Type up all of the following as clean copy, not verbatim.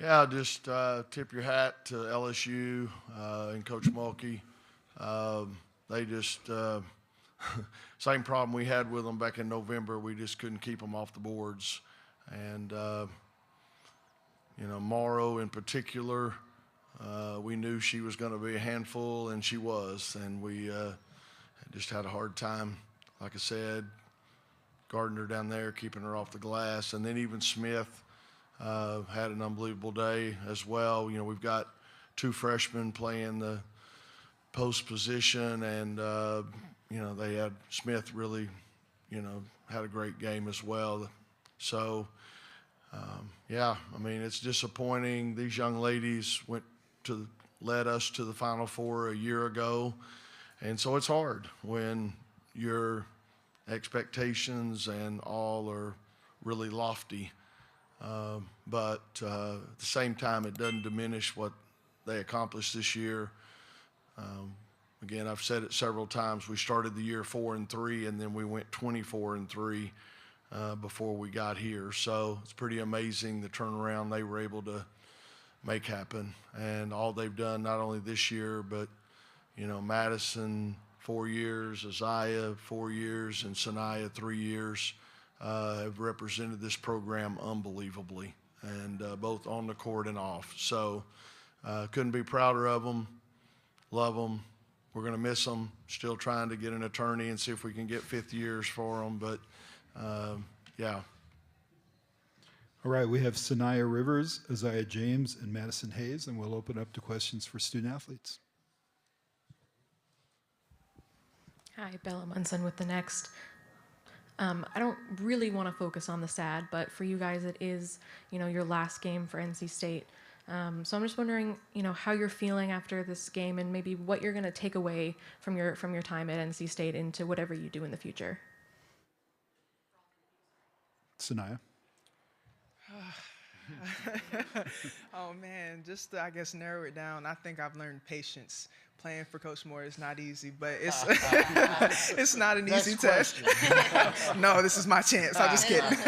Yeah, just tip your hat to LSU and Coach Mulkey. They just same problem we had with them back in November. We just couldn't keep them off the boards, and Morrow in particular, we knew she was going to be a handful, and she was, and we just had a hard time. Like I said, guarding her down there, keeping her off the glass, and then even Smith had an unbelievable day as well. We've got two freshmen playing the post position, and they had Smith really, had a great game as well. So, it's disappointing. These young ladies led us to the Final Four a year ago, and so it's hard when your expectations and all are really lofty. But at the same time, it doesn't diminish what they accomplished this year. Again, I've said it several times. We started the year 4-3, and then we went 24-3 before we got here. So it's pretty amazing the turnaround they were able to make happen, and all they've done not only this year, but Madison 4 years, Isaiah 4 years, and Sanaya 3 years. Have represented this program unbelievably, and both on the court and off. So couldn't be prouder of them. Love them. We're going to miss them. Still trying to get an attorney and see if we can get 5th years for them. But, yeah. All right, we have Sanaya Rivers, Isaiah James, and Madison Hayes, and we'll open up to questions for student athletes. Hi, Bella Munson with The Next. I don't really want to focus on the SAD, but for you guys, it is, your last game for NC State. So I'm just wondering, how you're feeling after this game, and maybe what you're going to take away from your time at NC State into whatever you do in the future. Sanaya. Oh man, just to, I guess, narrow it down, I think I've learned patience. Playing for Coach Moore is not easy, but it's it's not an easy test. No, this is my chance. I'm just kidding.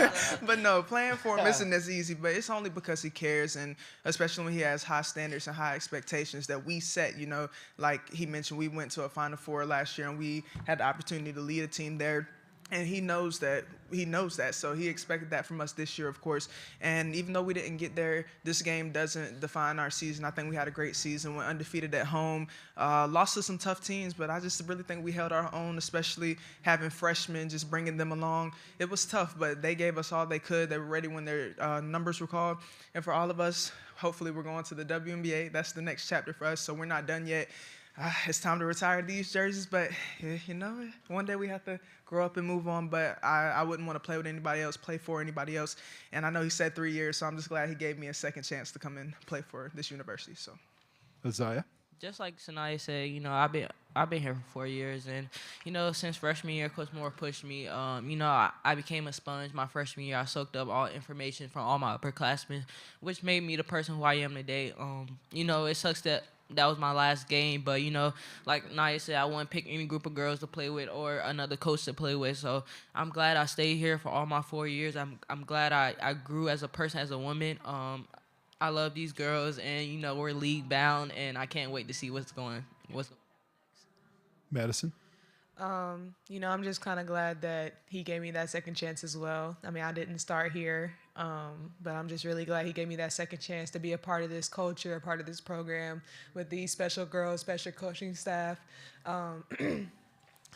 But no, playing for him isn't as easy, but it's only because he cares, and especially when he has high standards and high expectations that we set. Like he mentioned, we went to a Final Four last year, and we had the opportunity to lead a team there. And he knows that. So he expected that from us this year, of course. And even though we didn't get there, this game doesn't define our season. I think we had a great season. Went undefeated at home. Lost to some tough teams, but I just really think we held our own, especially having freshmen, just bringing them along. It was tough, but they gave us all they could. They were ready when their numbers were called. And for all of us, hopefully we're going to the WNBA. That's the next chapter for us, so we're not done yet. It's time to retire these jerseys, but one day we have to grow up and move on. But I wouldn't want to play with anybody else, play for anybody else. And I know he said 3 years, so I'm just glad he gave me a second chance to come and play for this university. So, Isaiah. Just like Sanaya said, I've been here for 4 years, and since freshman year, Coach Moore pushed me. I became a sponge my freshman year. I soaked up all information from all my upperclassmen, which made me the person who I am today. It sucks that was my last game, but like Naya said, I wouldn't pick any group of girls to play with or another coach to play with. So I'm glad I stayed here for all my 4 years. I'm glad I grew as a person, as a woman. I love these girls, and we're league bound, and I can't wait to see what's going. Madison. I'm just kind of glad that he gave me that second chance as well. I mean, I didn't start here, but I'm just really glad he gave me that second chance to be a part of this culture, a part of this program with these special girls, special coaching staff.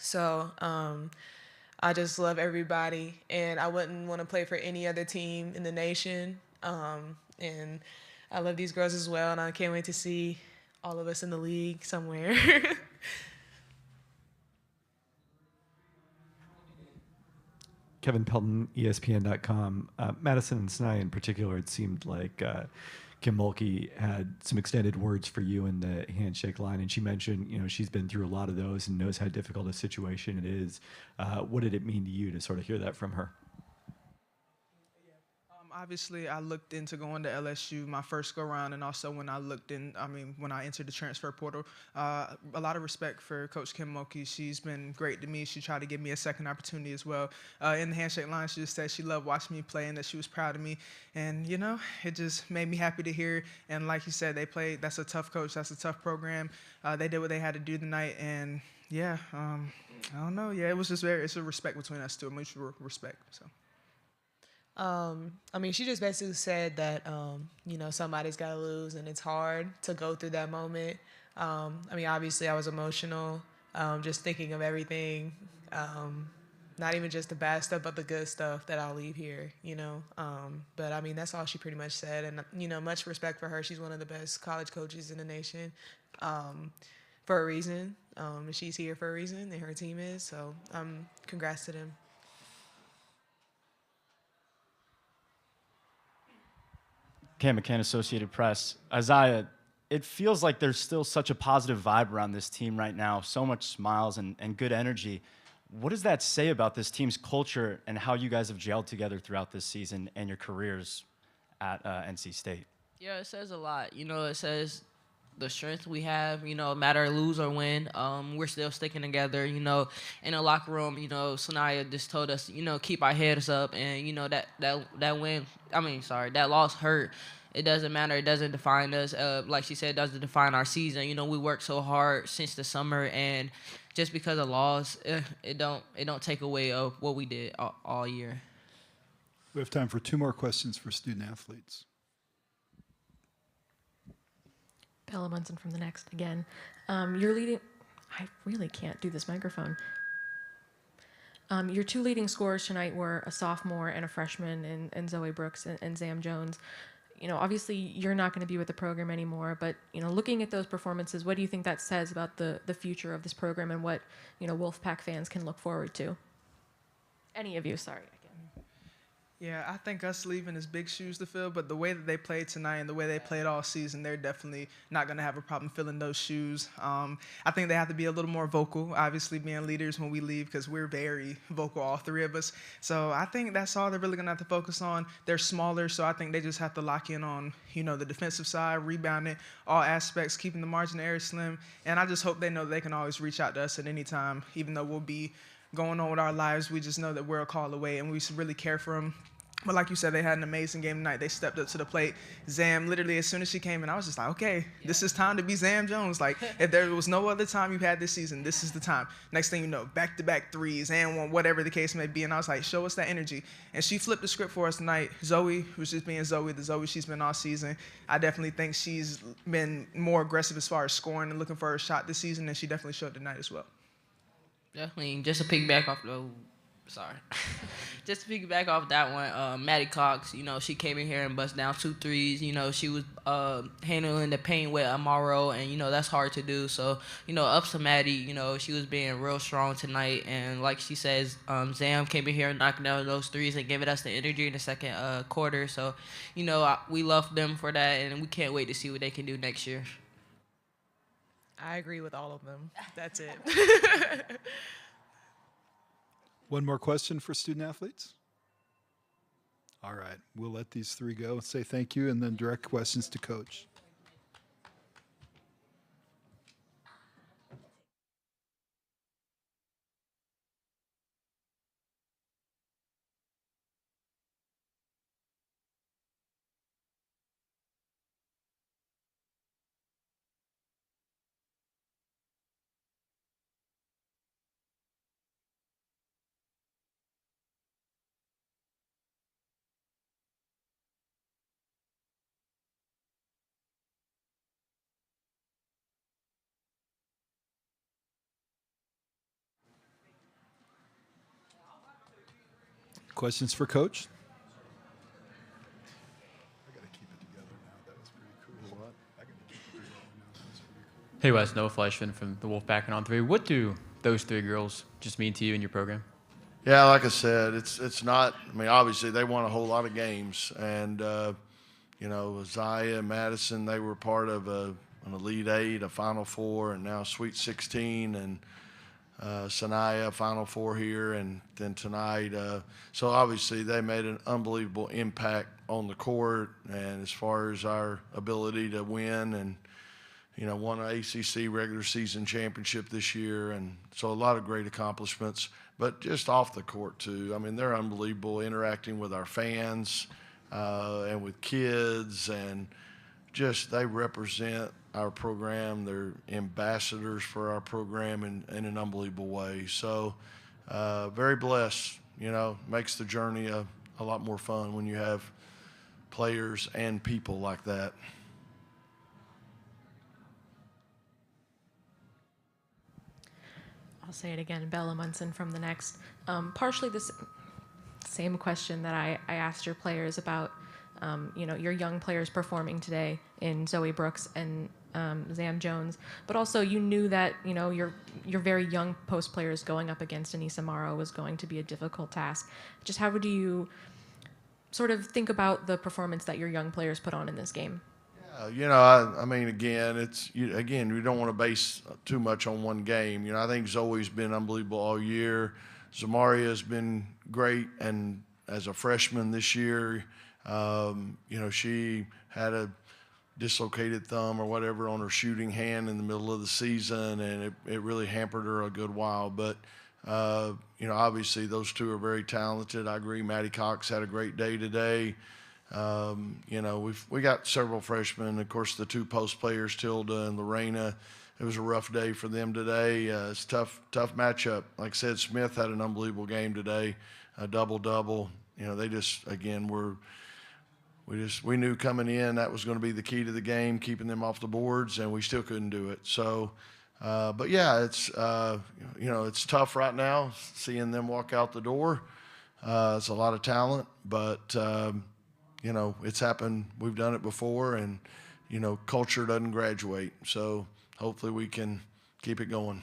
So I just love everybody, and I wouldn't want to play for any other team in the nation. And I love these girls as well, and I can't wait to see all of us in the league somewhere. Kevin Pelton, ESPN.com. Madison and Sanaya in particular, it seemed like Kim Mulkey had some extended words for you in the handshake line, and she mentioned, she's been through a lot of those and knows how difficult a situation it is. What did it mean to you to sort of hear that from her? obviously, I looked into going to LSU my first go round, and also when I entered the transfer portal. A lot of respect for Coach Kim Mulkey. She's been great to me. She tried to give me a second opportunity as well. In the handshake line, she just said she loved watching me play and that she was proud of me. And, it just made me happy to hear. And like you said, they played. That's a tough coach. That's a tough program. They did what they had to do tonight. And, yeah, I don't know. Yeah, it's a respect between us two, a mutual respect. So. She just basically said that, somebody's got to lose and it's hard to go through that moment. Obviously I was emotional, just thinking of everything, not even just the bad stuff, but the good stuff that I'll leave here, But, that's all she pretty much said. And, much respect for her. She's one of the best college coaches in the nation for a reason. She's here for a reason, and her team is. So congrats to them. Cam McCann, Associated Press. Isaiah, it feels like there's still such a positive vibe around this team right now, so much smiles and good energy. What does that say about this team's culture and how you guys have gelled together throughout this season and your careers at NC State? Yeah, it says a lot. It says the strength we have, no matter lose or win, we're still sticking together, in the locker room, Sanaya just told us, keep our heads up and, that loss hurt. It doesn't matter. It doesn't define us. Like she said, it doesn't define our season. We worked so hard since the summer, and just because of loss, it don't take away of what we did all year. We have time for 2 more questions for student athletes. Bella Munson from the Next again. You're leading. I really can't do this microphone. Your 2 leading scorers tonight were a sophomore and a freshman, and Zoe Brooks and Zam Jones. Obviously you're not going to be with the program anymore, but looking at those performances, what do you think that says about the future of this program and what Wolfpack fans can look forward to? Any of you, sorry. Yeah, I think us leaving is big shoes to fill, but the way that they played tonight and the way they played all season, they're definitely not going to have a problem filling those shoes. I think they have to be a little more vocal, obviously being leaders when we leave, because we're very vocal, all 3 of us. So I think that's all they're really going to have to focus on. They're smaller, so I think they just have to lock in on, the defensive side, rebounding, all aspects, keeping the margin of error slim. And I just hope they know they can always reach out to us at any time, even though we'll be going on with our lives. We just know that we're a call away, and we should really care for them. But like you said, they had an amazing game tonight. They stepped up to the plate. Zam, literally, as soon as she came in, I was just like, okay, this is time to be Zam Jones. Like, if there was no other time you've had this season, this is the time. Next thing you know, back-to-back threes and one, whatever the case may be. And I was like, show us that energy. And she flipped the script for us tonight. Zoe was just being Zoe, the Zoe she's been all season. I definitely think she's been more aggressive as far as scoring and looking for her shot this season, and she definitely showed tonight as well. Definitely, just to piggyback off just to piggyback off that one, Maddie Cox, she came in here and bust down 2 threes. She was handling the paint with Amaro, and, that's hard to do. So, ups to Maddie, she was being real strong tonight. And like she says, Zam came in here and knocking down those threes and giving us the energy in the second quarter. So, we love them for that, and we can't wait to see what they can do next year. I agree with all of them. That's it. 1 more question for student athletes? All right, we'll let these 3 go. Say thank you and then direct questions to Coach. Questions for Coach? Hey Wes, Noah Fleischman from the Wolfpack and On 3. What do those 3 girls just mean to you and your program? Yeah, like I said, it's not. Obviously they won a whole lot of games, and Zaya and Madison, they were part of an Elite 8, a Final 4, and now Sweet 16, and Sanaya, Final 4 here, and then tonight. So obviously they made an unbelievable impact on the court and as far as our ability to win, and won an ACC regular season championship this year, and so a lot of great accomplishments. But just off the court too, I mean, they're unbelievable, interacting with our fans and with kids, and just they represent our program. They're ambassadors for our program in an unbelievable way. So very blessed. Makes the journey a lot more fun when you have players and people like that. I'll say it again, Bella Munson from The Next. Partially this same question that I asked your players about, your young players performing today in Zoe Brooks and Zam Jones, but also you knew that, your very young post players going up against Anissa Morrow was going to be a difficult task. Just how would you sort of think about the performance that your young players put on in this game? I mean, again, we don't want to base too much on one game. I think Zoe's been unbelievable all year. Zamaria's been great, and as a freshman this year, she had a dislocated thumb or whatever on her shooting hand in the middle of the season, and it really hampered her a good while. But obviously those two are very talented. I agree. Maddie Cox had a great day today. We got several freshmen. Of course, the two post players, Tilda and Lorena. It was a rough day for them today. It's tough matchup. Like I said, Smith had an unbelievable game today, a double-double. They just, again, we knew coming in that was going to be the key to the game, keeping them off the boards, and we still couldn't do it. So, but yeah, it's it's tough right now seeing them walk out the door. It's a lot of talent, but it's happened. We've done it before, and culture doesn't graduate. So hopefully we can keep it going.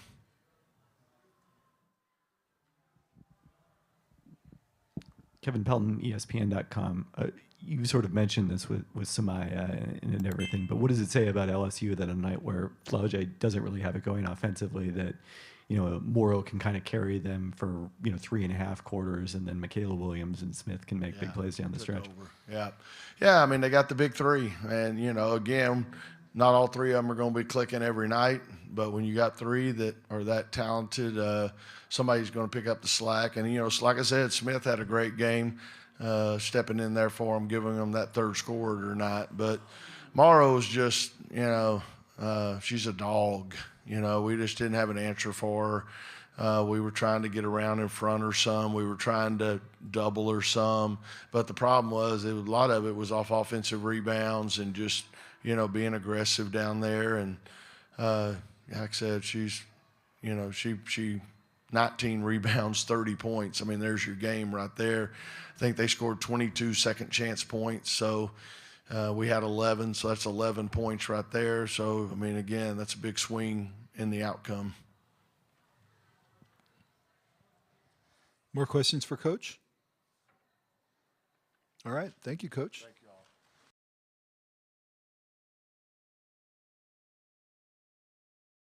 Kevin Pelton, ESPN.com. You sort of mentioned this with Samaya and everything, but what does it say about LSU that a night where Flaugier doesn't really have it going offensively, that Morrow can kind of carry them for 3.5 quarters, and then Michaela Williams and Smith can make big plays down the stretch? Yeah. I mean, they got the big three, and again, not all three of them are going to be clicking every night, but when you got three that are that talented, somebody's going to pick up the slack. And like I said, Smith had a great game, stepping in there for them, giving them that third score or not. But Morrow's just, she's a dog. We just didn't have an answer for her. We were trying to get around in front her some. We were trying to double her some. But the problem was a lot of it was off offensive rebounds and just, being aggressive down there. And like I said, she's, she 19 rebounds, 30 points. I mean, there's your game right there. I think they scored 22 second chance points. So we had 11, so that's 11 points right there. So, I mean, again, that's a big swing in the outcome. More questions for Coach? All right. Thank you, Coach.